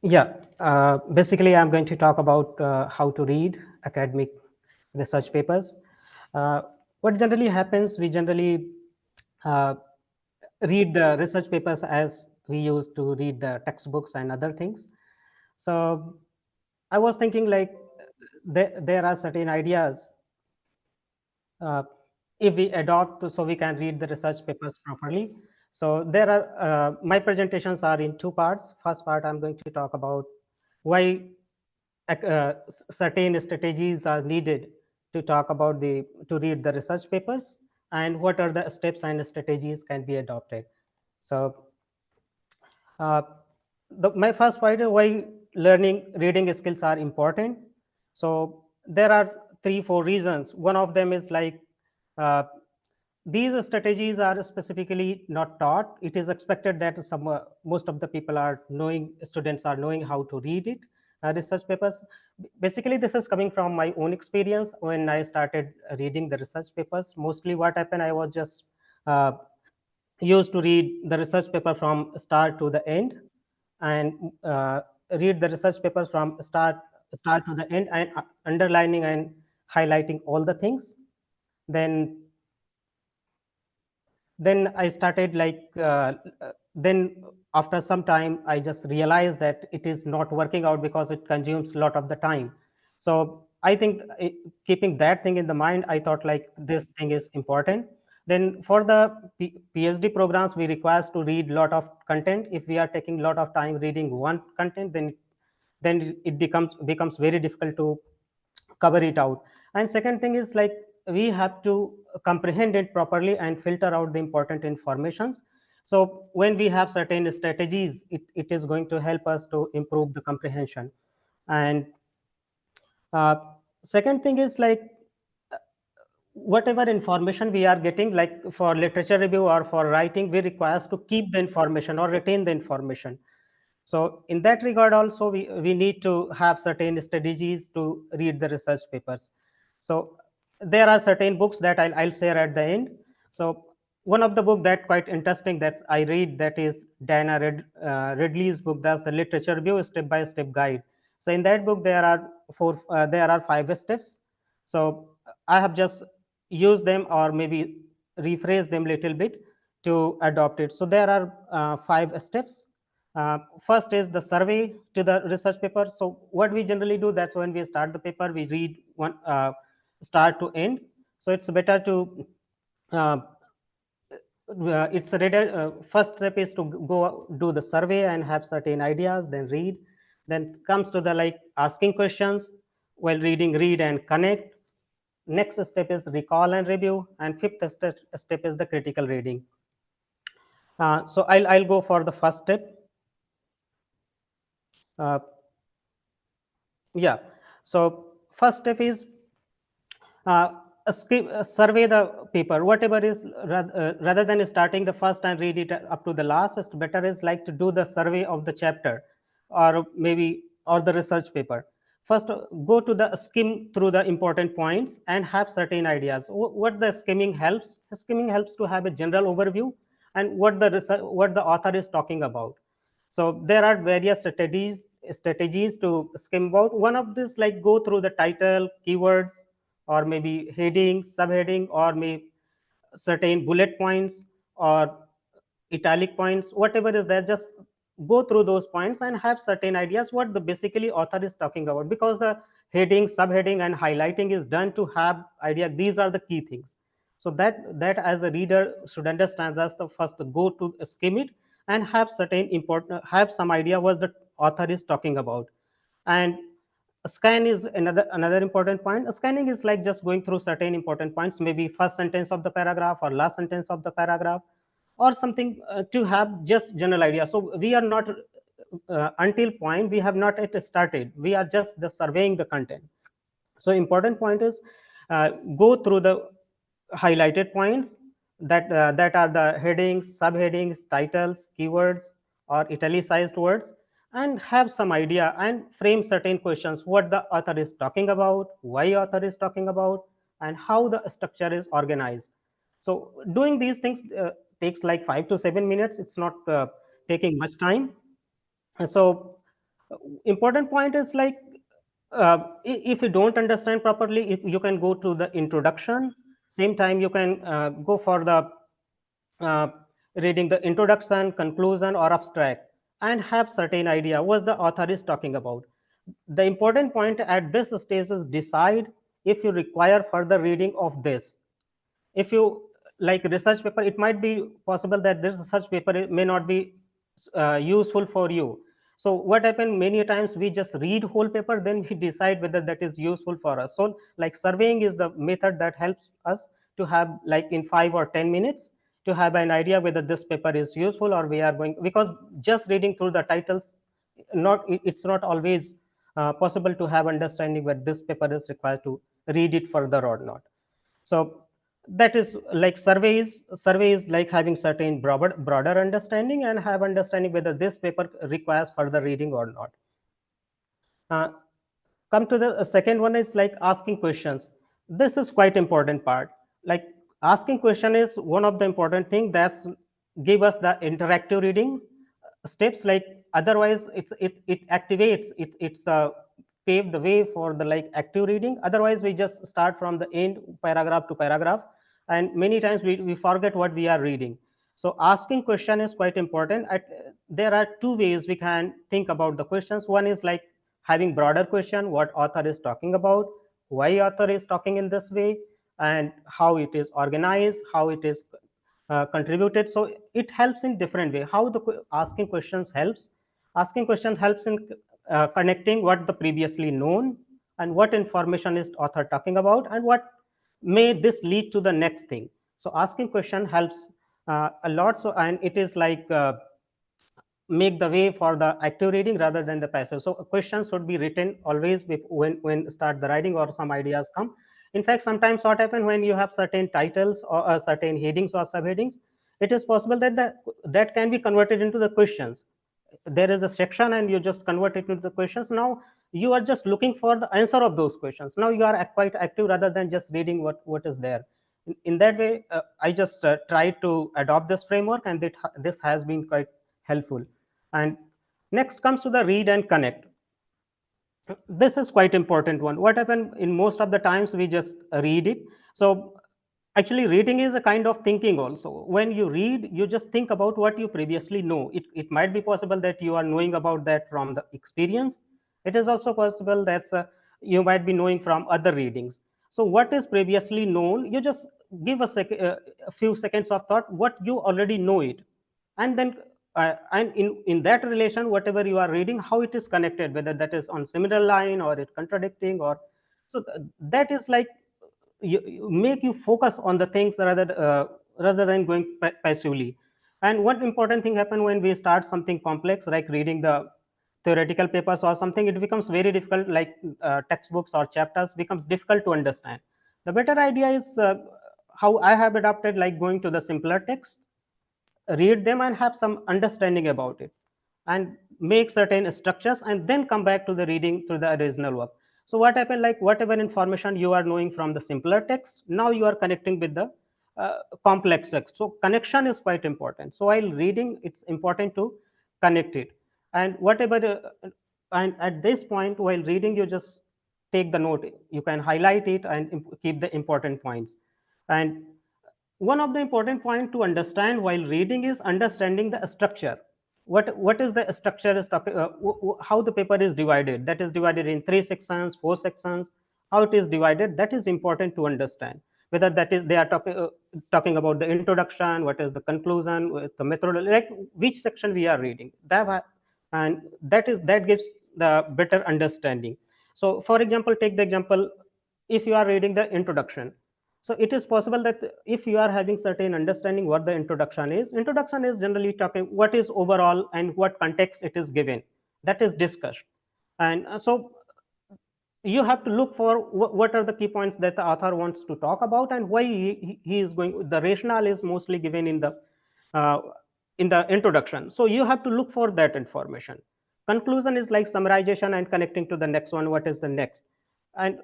Yeah, basically, I'm going to talk about how to read academic research papers. Uh, what generally happens, we generally uh, read the research papers as we used to read the textbooks and other things. So I was thinking like there are certain ideas uh, if we adopt so we can read the research papers properly. So there are my presentations are in two parts. First part, I'm going to talk about why certain strategies are needed to talk about the to read the research papers, and what are the steps and strategies can be adopted. So uh, my first point is why learning reading skills are important. So there are three, four reasons. One of them is like uh, these strategies are specifically not taught. It is expected that most of the people are knowing, students are knowing how to read it, research papers. Basically, this is coming from my own experience when I started reading the research papers. Mostly what happened, I was just uh, used to read the research paper from start to the end, and read the research papers from start to the end, and underlining and highlighting all the things. Then I started like then after some time I just realized that it is not working out because it consumes a lot of the time. So I think keeping that thing in the mind, I thought like this thing is important. Then for the PhD programs, we requires to read lot of content. If we are taking a lot of time reading one content, then it becomes very difficult to cover it out. And second thing is like we have to comprehend it properly and filter out the important informations. So when we have certain strategies, it is going to help us to improve the comprehension. And uh, second thing is like whatever information we are getting, like for literature review or for writing, we requires to keep the information or retain the information. So in that regard also, we need to have certain strategies to read the research papers. So there are certain books that I'll share at the end. So one of the book that quite interesting that I read, that is Ridley's book, that's the literature review step by step guide. So in that book there are 5 steps. So I have just used them or maybe rephrase them little bit to adopt it. So there are 5 steps. First is the survey to the research paper. So what we generally do, that's when we start the paper, we read one start to end. So it's better to uh, it's a first step is to go do the survey and have certain ideas, then read. Then comes to the like asking questions while reading, read and connect. Next step is recall and review, and fifth step is the critical reading. So I'll go for the first step. Uh, yeah. So first step is uh, survey the paper, whatever is rather than starting the first and read it up to the last. It's better is like to do the survey of the chapter or maybe or the research paper. First, go to the skim through the important points and have certain ideas. What the skimming helps? The skimming helps to have a general overview and what the author is talking about. So there are various strategies to skim about. One of this, like go through the title, keywords, or maybe heading, subheading, or maybe certain bullet points or italic points, whatever is there. Just go through those points and have certain ideas what the basically author is talking about, because the heading, subheading and highlighting is done to have idea these are the key things. So that as a reader should understand, that's the first go to skim it and have certain important have some idea what the author is talking about. And scan is another important point. Scanning is like just going through certain important points, maybe first sentence of the paragraph or last sentence of the paragraph or something, to have just general idea. So we are not until point we have not yet started, we are just the surveying the content. So important point is go through the highlighted points, that are the headings, subheadings, titles, keywords or italicized words, and have some idea and frame certain questions, what the author is talking about, why author is talking about, and how the structure is organized. So doing these things takes like 5 to 7 minutes. It's not taking much time. So Important point is like, if you don't understand properly, if you can go to the introduction, same time you can go for the uh, reading the introduction, conclusion, or abstract, and have certain idea what the author is talking about. The important point at this stage is decide if you require further reading of this. If you like research paper, it might be possible that this research paper may not be useful for you. So what happened, many times we just read whole paper, then we decide whether that is useful for us. So like surveying is the method that helps us to have like in 5 or 10 minutes to have an idea whether this paper is useful or we are going, because just reading through the titles, it's not always possible to have understanding whether this paper is required to read it further or not. So that is like survey is like having certain broader understanding and have understanding whether this paper requires further reading or not. uh, Come to the second one is like asking questions. This is quite important part. Like asking question is one of the important thing that's give us the interactive reading steps. Like otherwise it activates it's pave the way for the like active reading. Otherwise we just start from the end paragraph to paragraph, and many times we forget what we are reading. So asking question is quite important. There are two ways we can think about the questions. One is like having broader question, what author is talking about, why author is talking in this way, and how it is organized, how it is contributed. So it helps in different way. How the asking questions helps. Asking questions helps in connecting what the previously known and what information is author talking about and what may this lead to the next thing. So asking question helps a lot. So and it is like make the way for the active reading rather than the passive. So questions should be written always when start the writing or some ideas come. In fact, sometimes what happen when you have certain titles or certain headings or subheadings, it is possible that that can be converted into the questions. There is a section and you just convert it into the questions. Now you are just looking for the answer of those questions. Now you are quite active rather than just reading what is there. In that way, I just try to adopt this framework, and this has been quite helpful. And next comes to the read and connect. This is quite important one. What happened in most of the times we just read it. So actually reading is a kind of thinking also. When you read, you just think about what you previously know. It might be possible that you are knowing about that from the experience. It is also possible that you might be knowing from other readings. So what is previously known, you just give a few seconds of thought what you already know it, and then and in that relation whatever you are reading, how it is connected, whether that is on similar line or it contradicting, or so that is like you make you focus on the things rather than going passively. And what important thing happen when we start something complex like reading the theoretical papers or something, it becomes very difficult, like textbooks or chapters becomes difficult to understand. The better idea is how I have adopted, like going to the simpler text, read them and have some understanding about it, and make certain structures and then come back to the reading through the original work. So what happened, like whatever information you are knowing from the simpler text, now you are connecting with the complex text. So connection is quite important. So while reading, it's important to connect it. And whatever and at this point while reading, you just take the note, you can highlight it and keep the important points. And one of the important point to understand while reading is understanding the structure. What is the structure is how the paper is divided, that is divided in 3 sections, 4 sections, how it is divided, that is important to understand. Whether that is they are talking about the introduction, what is the conclusion, the methodology, like which section we are reading and that gives the better understanding. So for example, take the example, if you are reading the introduction, so it is possible that if you are having certain understanding what the introduction is generally talking what is overall and what context it is given, that is discussed. And so you have to look for what are the key points that the author wants to talk about and why he is going, the rationale is mostly given uh, in the introduction. So you have to look for that information. Conclusion is like summarization and connecting to the next one, what is the next. And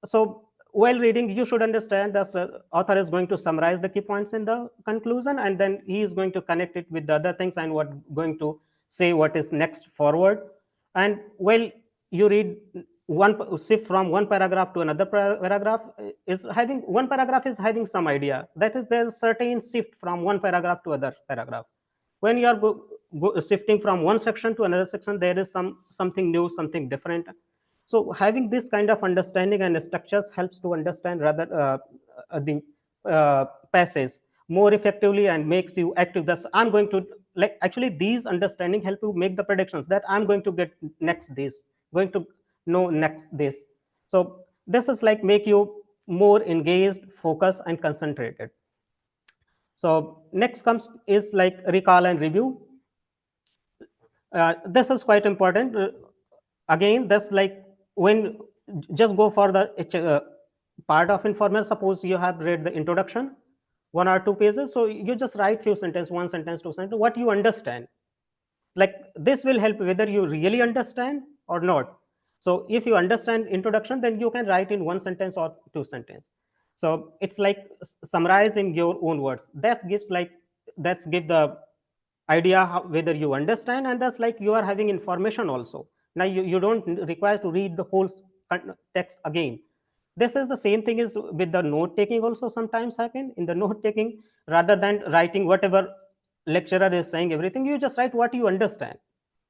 so while reading, you should understand that the author is going to summarize the key points in the conclusion, and then he is going to connect it with the other things and what going to say what is next forward. And while you read shift from one paragraph to another paragraph, is having one paragraph is having some idea, that is there's certain shift from one paragraph to other paragraph. When you are shifting from one section to another section, there is something new, something different. So having this kind of understanding and structures helps to understand rather the passage more effectively and makes you active. Thus I'm going to, like, actually these understanding help you make the predictions that I'm going to get next this, going to know next this. So this is like make you more engaged, focused, and concentrated. So next comes is like recall and review. This is quite important. Again, that's like when just go for the part of information. Suppose you have read the introduction, 1 or 2 pages. So you just write few sentence, one sentence, two sentence, what you understand. Like this will help whether you really understand or not. So if you understand introduction, then you can write in one sentence or two sentence. So it's like summarize in your own words. That gives like that's give the idea how, whether you understand, and that's like you are having information also. Now you don't require to read the whole text again. This is the same thing is with the note taking also sometimes happen. In the note taking, rather than writing whatever lecturer is saying everything, you just write what you understand.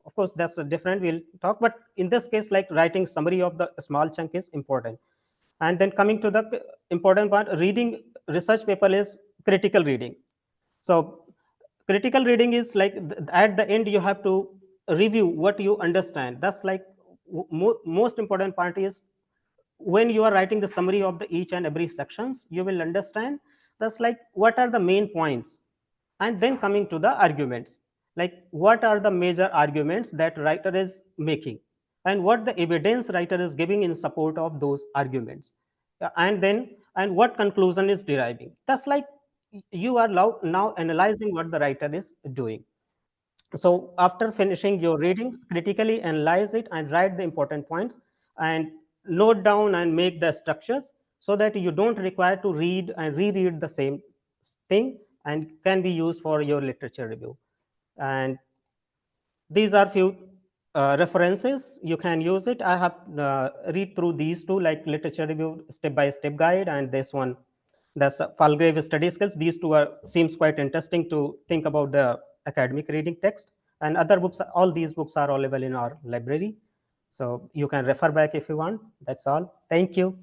Of course that's a different, we'll talk, but in this case like writing summary of the small chunk is important. And then coming to the important part, reading research paper is critical reading. So critical reading is like at the end you have to review what you understand. That's like most important part is when you are writing the summary of the each and every sections, you will understand that's like what are the main points. And then coming to the arguments, like what are the major arguments that writer is making, and what the evidence writer is giving in support of those arguments. And then and what conclusion is deriving. That's like you are now analyzing what the writer is doing. So after finishing your reading, critically analyze it and write the important points and note down and make the structures so that you don't require to read and reread the same thing, and can be used for your literature review. And these are few references you can use it. I have read through these two, like literature review step by step guide, and this one, that's Falgrave study skills. These two are seems quite interesting to think about the academic reading text. And other books, all these books are available in our library, so you can refer back if you want. That's all. Thank you.